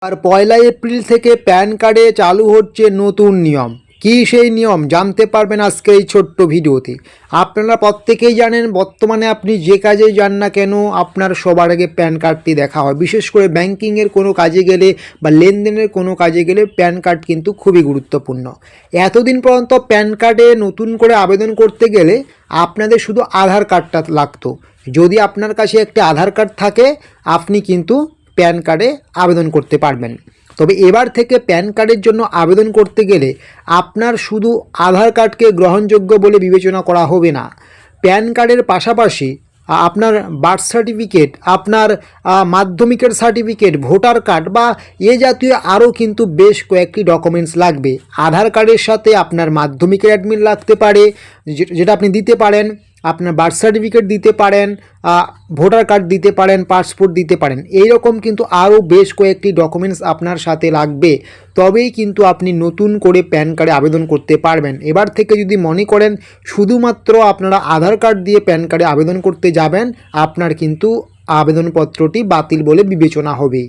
আর 1 April থেকে pan কার্ডে চালু হচ্ছে নতুন নিয়ম। কী সেই নিয়ম জানতে পারবেন আজকে এই ছোট্ট ভিডিওতে। আপনারা প্রত্যেকেই জানেন বর্তমানে আপনি যে কাজেই যান না কেন আপনার সবার আগে প্যান কার্ডটি দেখা হয়। বিশেষ করে ব্যাংকিংয়ের কোনো কাজে গেলে বা লেনদেনের কোনো কাজে গেলে প্যান কার্ড কিন্তু খুবই গুরুত্বপূর্ণ। এতদিন পর্যন্ত প্যান কার্ডে নতুন করে আবেদন করতে গেলে আপনাদের শুধু আধার কার্ডটা লাগতো। যদি আপনার কাছে একটি আধার কার্ড থাকে আপনি কিন্তু প্যান কার্ডে আবেদন করতে পারবেন। তবে এবার থেকে প্যান কার্ডের জন্য আবেদন করতে গেলে আপনার শুধু আধার কার্ডকে গ্রহণযোগ্য বলে বিবেচনা করা হবে না। প্যান কার্ডের পাশাপাশি আপনার বার্থ সার্টিফিকেট, আপনার মাধ্যমিকের সার্টিফিকেট, ভোটার কার্ড বা এ জাতীয় আরও কিন্তু বেশ কয়েকটি ডকুমেন্টস লাগবে। আধার কার্ডের সাথে আপনার মাধ্যমিকের অ্যাডমিট লাগতে পারে, যেটা আপনি দিতে পারেন। আপনার বার্থ সার্টিফিকেট দিতে পারেন, ভোটার কার্ড দিতে পারেন, পাসপোর্ট দিতে পারেন। এই রকম কিন্তু আরও বেশ কয়েকটি ডকুমেন্টস আপনার সাথে লাগবে, তবেই কিন্তু আপনি নতুন করে প্যান কার্ডে আবেদন করতে পারবেন। এবার থেকে যদি মনে করেন শুধুমাত্র আপনারা আধার কার্ড দিয়ে প্যান কার্ডে আবেদন করতে যাবেন, আপনার কিন্তু আবেদনপত্রটি বাতিল বলে বিবেচনা হবে।